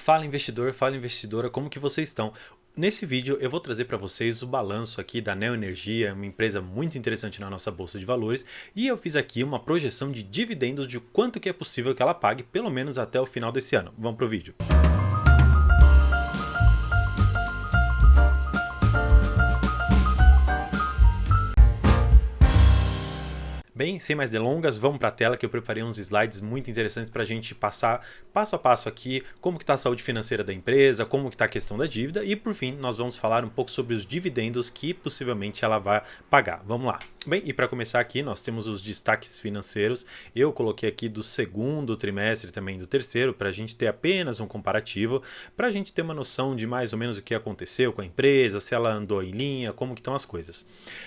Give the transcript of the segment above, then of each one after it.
Fala investidor, fala investidora, como que vocês estão? Nesse vídeo eu vou trazer para vocês o balanço aqui da Neoenergia, uma empresa muito interessante na nossa bolsa de valores, e eu fiz aqui uma projeção de dividendos de quanto que é possível que ela pague, pelo menos até o final desse ano. Vamos pro vídeo. Bem, sem mais delongas, vamos para a tela que eu preparei uns slides muito interessantes para a gente passar passo a passo aqui como que está a saúde financeira da empresa, como que está a questão da dívida e por fim nós vamos falar um pouco sobre os dividendos que possivelmente ela vai pagar. Vamos lá. Bem, e para começar aqui nós temos os destaques financeiros. Eu coloquei aqui do segundo trimestre e também do terceiro para a gente ter apenas um comparativo, para a gente ter uma noção de mais ou menos o que aconteceu com a empresa, se ela andou em linha, como que estão as coisas.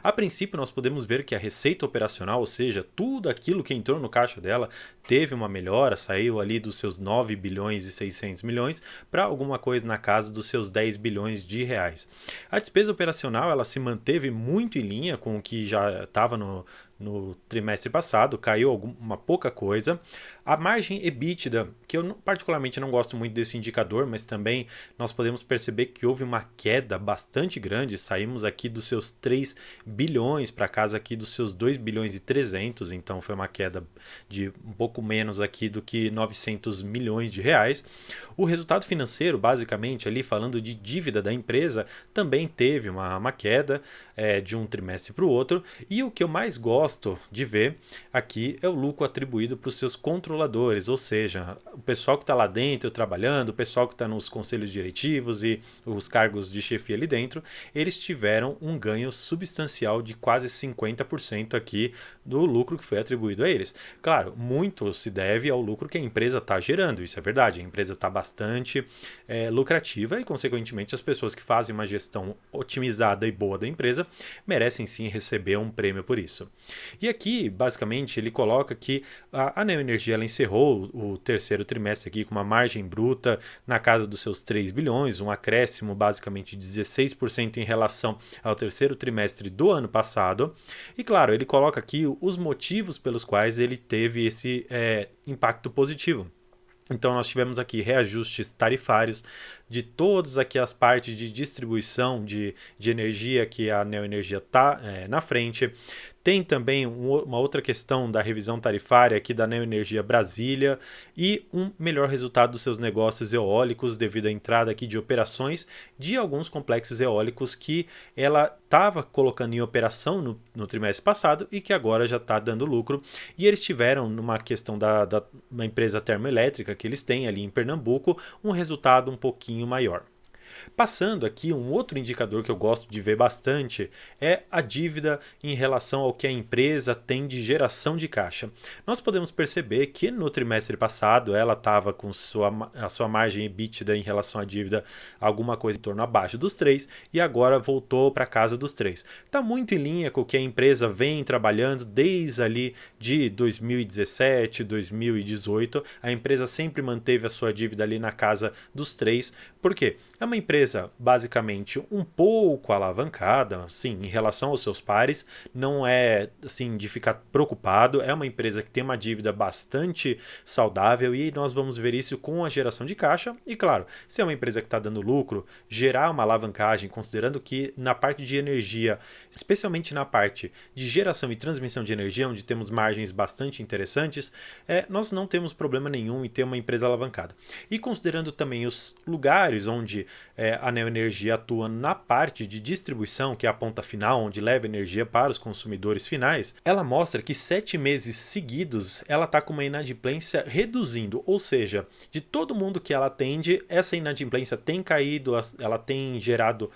A princípio nós podemos ver que a receita operacional, ou seja, tudo aquilo que entrou no caixa dela teve uma melhora, saiu ali dos seus 9 bilhões e 600 milhões para alguma coisa na casa dos seus 10 bilhões de reais. A despesa operacional ela se manteve muito em linha com o que já estava no trimestre passado, caiu uma pouca coisa. A margem EBITDA, que eu particularmente não gosto muito desse indicador, mas também nós podemos perceber que houve uma queda bastante grande, saímos aqui dos seus 3 bilhões para casa aqui dos seus 2 bilhões e 300, então foi uma queda de um pouco menos aqui do que 900 milhões de reais. O resultado financeiro, basicamente ali falando de dívida da empresa, também teve uma queda de um trimestre para o outro, e o que eu mais gosto de ver aqui é o lucro atribuído para os seus controladores, ou seja, o pessoal que está lá dentro trabalhando, o pessoal que está nos conselhos diretivos e os cargos de chefia ali dentro, eles tiveram um ganho substancial de quase 50% aqui do lucro que foi atribuído a eles. Claro, muito se deve ao lucro que a empresa está gerando, isso é verdade, a empresa está bastante lucrativa e consequentemente as pessoas que fazem uma gestão otimizada e boa da empresa merecem sim receber um prêmio por isso. E aqui, basicamente, ele coloca que a Neoenergia ela encerrou o terceiro trimestre aqui com uma margem bruta na casa dos seus 3 bilhões, um acréscimo basicamente de 16% em relação ao terceiro trimestre do ano passado. E claro, ele coloca aqui os motivos pelos quais ele teve esse impacto positivo. Então nós tivemos aqui reajustes tarifários de todas aqui as partes de distribuição de energia que a Neoenergia está na frente. Tem também uma outra questão da revisão tarifária aqui da Neoenergia Brasília e um melhor resultado dos seus negócios eólicos devido à entrada aqui de operações de alguns complexos eólicos que ela estava colocando em operação no trimestre passado e que agora já está dando lucro. E eles tiveram, numa questão da uma empresa termoelétrica que eles têm ali em Pernambuco, um resultado um pouquinho maior. Passando aqui, um outro indicador que eu gosto de ver bastante é a dívida em relação ao que a empresa tem de geração de caixa. Nós podemos perceber que no trimestre passado ela estava com a sua margem EBITDA em relação à dívida alguma coisa em torno abaixo dos 3 e agora voltou para casa dos 3. Está muito em linha com o que a empresa vem trabalhando desde ali de 2017, 2018. A empresa sempre manteve a sua dívida ali na casa dos 3. Por quê? É uma empresa basicamente um pouco alavancada, sim, em relação aos seus pares, não é assim de ficar preocupado, é uma empresa que tem uma dívida bastante saudável e nós vamos ver isso com a geração de caixa e claro, se é uma empresa que está dando lucro, gerar uma alavancagem, considerando que na parte de energia, especialmente na parte de geração e transmissão de energia, onde temos margens bastante interessantes, nós não temos problema nenhum em ter uma empresa alavancada. E considerando também os lugares onde a Neoenergia atua na parte de distribuição, que é a ponta final, onde leva energia para os consumidores finais, ela mostra que 7 meses seguidos ela está com uma inadimplência reduzindo, ou seja, de todo mundo que ela atende, essa inadimplência tem caído, ela tem gerado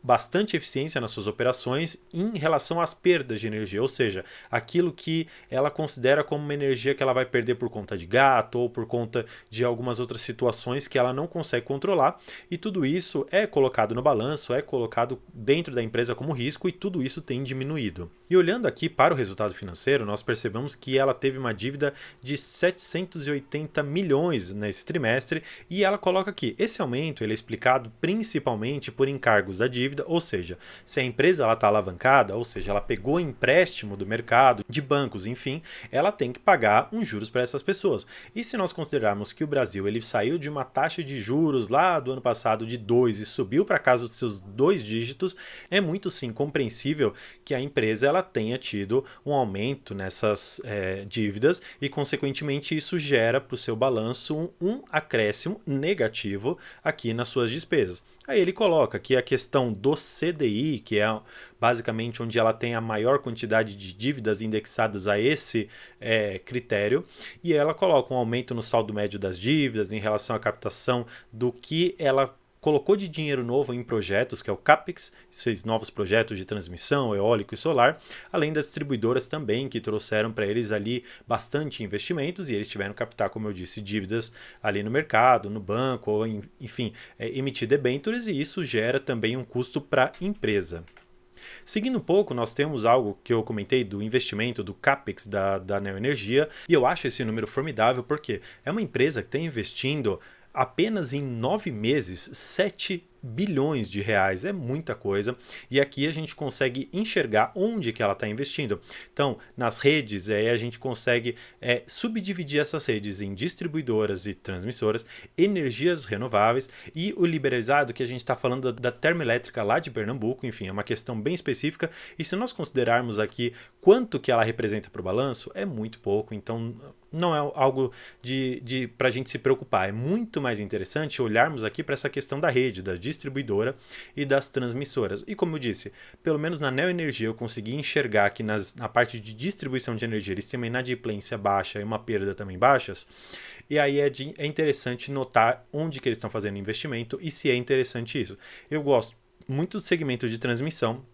bastante eficiência nas suas operações em relação às perdas de energia, ou seja, aquilo que ela considera como uma energia que ela vai perder por conta de gato ou por conta de algumas outras situações que ela não consegue controlar, e tudo isso é colocado no balanço, é colocado dentro da empresa como risco e tudo isso tem diminuído. E olhando aqui para o resultado financeiro, nós percebemos que ela teve uma dívida de 780 milhões nesse trimestre e ela coloca aqui, esse aumento ele é explicado principalmente por encargos da dívida dívida, ou seja, se a empresa está alavancada, ou seja, ela pegou empréstimo do mercado, de bancos, enfim, ela tem que pagar uns juros para essas pessoas. E se nós considerarmos que o Brasil ele saiu de uma taxa de juros lá do ano passado de 2 e subiu para casa dos seus 2 dígitos, é muito sim compreensível que a empresa ela tenha tido um aumento nessas dívidas e, consequentemente, isso gera para o seu balanço um acréscimo negativo aqui nas suas despesas. Aí ele coloca que a questão do CDI, que é basicamente onde ela tem a maior quantidade de dívidas indexadas a esse critério, e ela coloca um aumento no saldo médio das dívidas em relação à captação do que ela colocou de dinheiro novo em projetos, que é o CAPEX, esses novos projetos de transmissão, eólico e solar, além das distribuidoras também, que trouxeram para eles ali bastante investimentos, e eles tiveram que captar, como eu disse, dívidas ali no mercado, no banco, ou enfim, emitir debêntures, e isso gera também um custo para a empresa. Seguindo um pouco, nós temos algo que eu comentei do investimento do CAPEX da Neoenergia, e eu acho esse número formidável porque é uma empresa que está investindo apenas em 9 meses, 7 bilhões de reais, é muita coisa, e aqui a gente consegue enxergar onde que ela está investindo. Então, nas redes, a gente consegue subdividir essas redes em distribuidoras e transmissoras, energias renováveis e o liberalizado, que a gente está falando da termoelétrica lá de Pernambuco, enfim, é uma questão bem específica, e se nós considerarmos aqui quanto que ela representa para o balanço, é muito pouco, então não é algo para a gente se preocupar. É muito mais interessante olharmos aqui para essa questão da rede, da distribuidora e das transmissoras. E como eu disse, pelo menos na Neoenergia eu consegui enxergar que na parte de distribuição de energia eles têm uma inadimplência baixa e uma perda também baixas. E aí é interessante notar onde que eles estão fazendo investimento e se é interessante isso. Eu gosto muito do segmento de transmissão.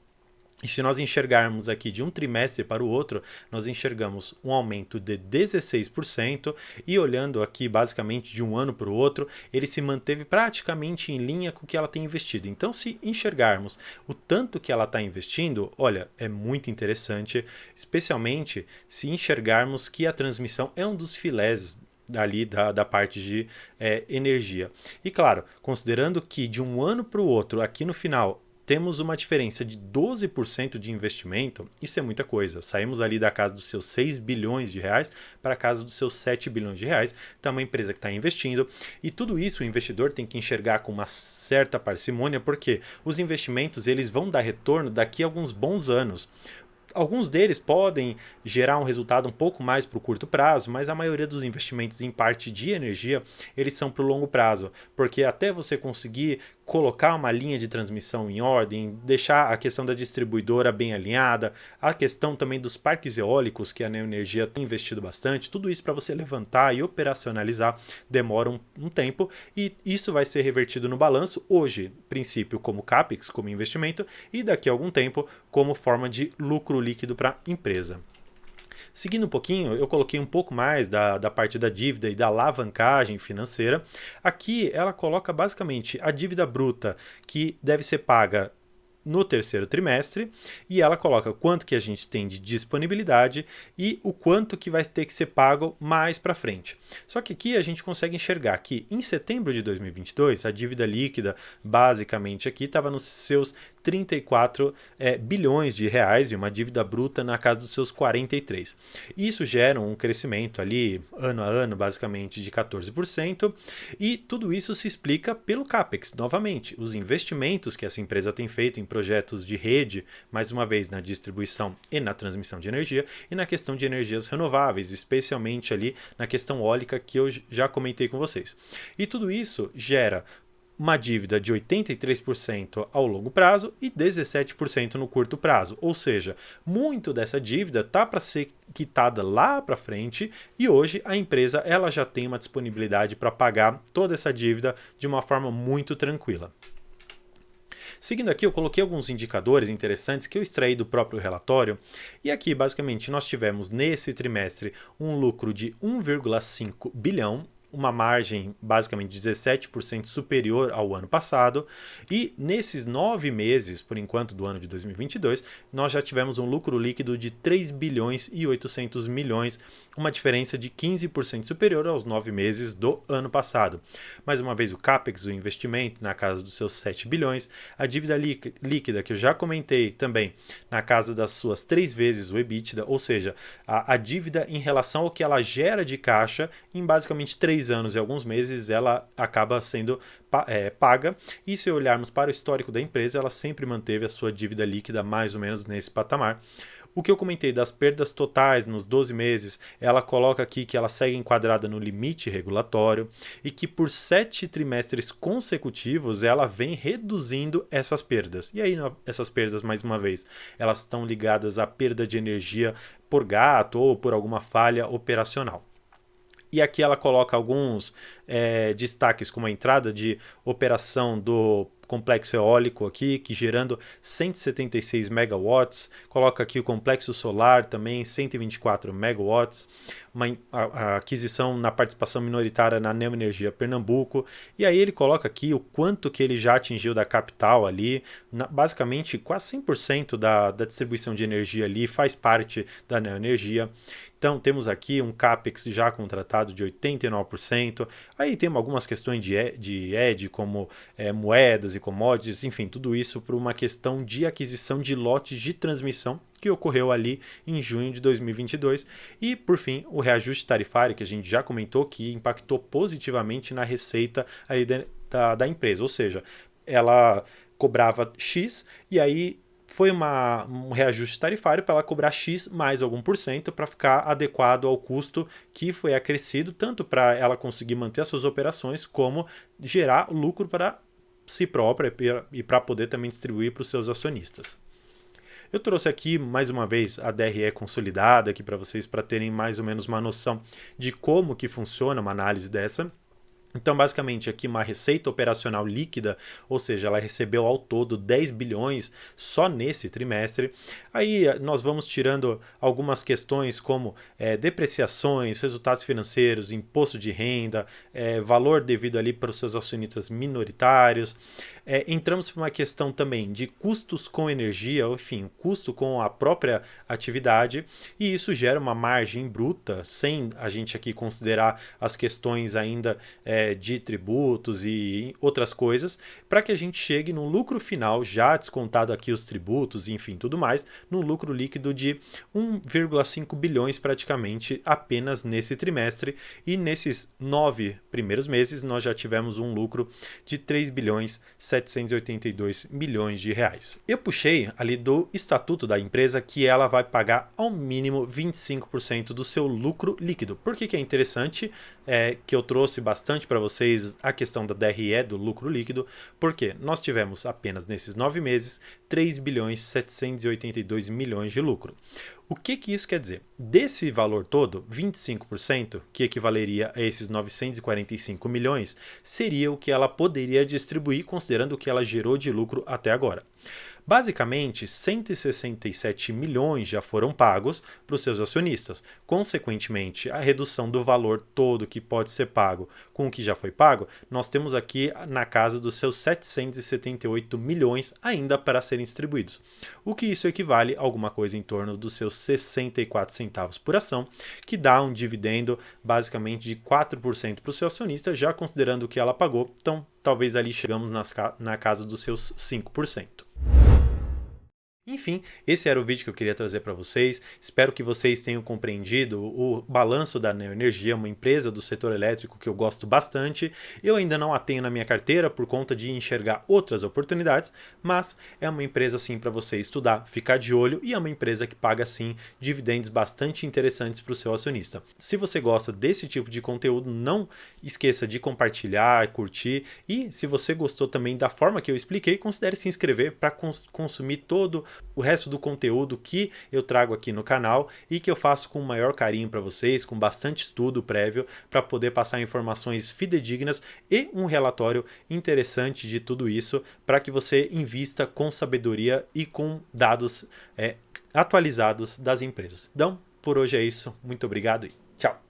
E se nós enxergarmos aqui de um trimestre para o outro, nós enxergamos um aumento de 16% e olhando aqui basicamente de um ano para o outro, ele se manteve praticamente em linha com o que ela tem investido. Então, se enxergarmos o tanto que ela está investindo, olha, é muito interessante, especialmente se enxergarmos que a transmissão é um dos filés ali da parte de energia. E claro, considerando que de um ano para o outro, aqui no final, temos uma diferença de 12% de investimento, isso é muita coisa. Saímos ali da casa dos seus 6 bilhões de reais para a casa dos seus 7 bilhões de reais. Então, é uma empresa que está investindo. E tudo isso o investidor tem que enxergar com uma certa parcimônia, porque os investimentos eles vão dar retorno daqui a alguns bons anos. Alguns deles podem gerar um resultado um pouco mais para o curto prazo, mas a maioria dos investimentos em parte de energia, eles são para o longo prazo, porque até você conseguir colocar uma linha de transmissão em ordem, deixar a questão da distribuidora bem alinhada, a questão também dos parques eólicos, que a Neoenergia tem investido bastante, tudo isso para você levantar e operacionalizar demora um tempo, e isso vai ser revertido no balanço, hoje, princípio, como CAPEX, como investimento, e daqui a algum tempo, como forma de lucro líquido para a empresa. Seguindo um pouquinho, eu coloquei um pouco mais da parte da dívida e da alavancagem financeira. Aqui ela coloca basicamente a dívida bruta que deve ser paga no terceiro trimestre, e ela coloca quanto que a gente tem de disponibilidade e o quanto que vai ter que ser pago mais para frente. Só que aqui a gente consegue enxergar que em setembro de 2022 a dívida líquida basicamente aqui estava nos seus 34 bilhões de reais e uma dívida bruta na casa dos seus 43. Isso gera um crescimento ali ano a ano basicamente de 14%, e tudo isso se explica pelo CAPEX. Novamente, os investimentos que essa empresa tem feito em projetos de rede, mais uma vez na distribuição e na transmissão de energia, e na questão de energias renováveis, especialmente ali na questão eólica que eu já comentei com vocês. E tudo isso gera uma dívida de 83% ao longo prazo e 17% no curto prazo. Ou seja, muito dessa dívida está para ser quitada lá para frente, e hoje a empresa ela já tem uma disponibilidade para pagar toda essa dívida de uma forma muito tranquila. Seguindo aqui, eu coloquei alguns indicadores interessantes que eu extraí do próprio relatório, e aqui basicamente nós tivemos nesse trimestre um lucro de 1,5 bilhão, uma margem basicamente 17% superior ao ano passado, e nesses 9 meses, por enquanto, do ano de 2022, nós já tivemos um lucro líquido de 3 bilhões e 800 milhões, uma diferença de 15% superior aos 9 meses do ano passado. Mais uma vez, o CAPEX, o investimento, na casa dos seus 7 bilhões, a dívida líquida, que eu já comentei também, na casa das suas 3 vezes o EBITDA, ou seja, a dívida em relação ao que ela gera de caixa, em basicamente 3 anos e alguns meses, ela acaba sendo paga. E se olharmos para o histórico da empresa, ela sempre manteve a sua dívida líquida mais ou menos nesse patamar. O que eu comentei das perdas totais nos 12 meses, ela coloca aqui que ela segue enquadrada no limite regulatório e que por 7 trimestres consecutivos ela vem reduzindo essas perdas. E aí essas perdas, mais uma vez, elas estão ligadas à perda de energia por gato ou por alguma falha operacional. E aqui ela coloca alguns destaques, como a entrada de operação do complexo eólico aqui, que gerando 176 megawatts, coloca aqui o complexo solar também, 124 megawatts, a aquisição na participação minoritária na Neoenergia Pernambuco, e aí ele coloca aqui o quanto que ele já atingiu da capital ali, basicamente quase 100% da distribuição de energia ali faz parte da Neoenergia. Então temos aqui um CAPEX já contratado de 89%, aí temos algumas questões de ED, como moedas e commodities, enfim, tudo isso por uma questão de aquisição de lotes de transmissão que ocorreu ali em junho de 2022. E, por fim, o reajuste tarifário, que a gente já comentou, que impactou positivamente na receita ali da empresa, ou seja, ela cobrava X e aí foi um reajuste tarifário para ela cobrar X mais algum por cento para ficar adequado ao custo que foi acrescido, tanto para ela conseguir manter as suas operações, como gerar lucro para si própria e para poder também distribuir para os seus acionistas. Eu trouxe aqui mais uma vez a DRE consolidada aqui para vocês, para terem mais ou menos uma noção de como que funciona uma análise dessa. Então, basicamente, aqui uma receita operacional líquida, ou seja, ela recebeu ao todo 10 bilhões só nesse trimestre. Aí nós vamos tirando algumas questões como depreciações, resultados financeiros, imposto de renda, valor devido ali para os seus acionistas minoritários. Entramos para uma questão também de custos com energia, enfim, custo com a própria atividade, e isso gera uma margem bruta, sem a gente aqui considerar as questões ainda de tributos e outras coisas, para que a gente chegue no lucro final, já descontado aqui os tributos, enfim, tudo mais, no lucro líquido de 1,5 bilhões praticamente apenas nesse trimestre, e nesses 9 primeiros meses nós já tivemos um lucro de 3 bilhões 782 milhões de reais. Eu puxei ali do estatuto da empresa que ela vai pagar ao mínimo 25% do seu lucro líquido. Por que é interessante? Que eu trouxe bastante para vocês a questão da DRE, do lucro líquido, porque nós tivemos apenas nesses 9 meses 3 bilhões 782 milhões de lucro. O que isso quer dizer? Desse valor todo, 25%, que equivaleria a esses 945 milhões, seria o que ela poderia distribuir, considerando o que ela gerou de lucro até agora. Basicamente, 167 milhões já foram pagos para os seus acionistas. Consequentemente, a redução do valor todo que pode ser pago com o que já foi pago, nós temos aqui na casa dos seus 778 milhões ainda para serem distribuídos. O que isso equivale a alguma coisa em torno dos seus 64 centavos por ação, que dá um dividendo basicamente de 4% para o seu acionista, já considerando o que ela pagou, então talvez ali chegamos na casa dos seus 5%. Enfim, esse era o vídeo que eu queria trazer para vocês. Espero que vocês tenham compreendido o balanço da Neoenergia, uma empresa do setor elétrico que eu gosto bastante. Eu ainda não a tenho na minha carteira por conta de enxergar outras oportunidades, mas é uma empresa sim para você estudar, ficar de olho, e é uma empresa que paga sim dividendos bastante interessantes para o seu acionista. Se você gosta desse tipo de conteúdo, não esqueça de compartilhar, curtir, e se você gostou também da forma que eu expliquei, considere se inscrever para consumir todo o resto do conteúdo que eu trago aqui no canal e que eu faço com o maior carinho para vocês, com bastante estudo prévio, para poder passar informações fidedignas e um relatório interessante de tudo isso, para que você invista com sabedoria e com dados atualizados das empresas. Então, por hoje é isso. Muito obrigado e tchau!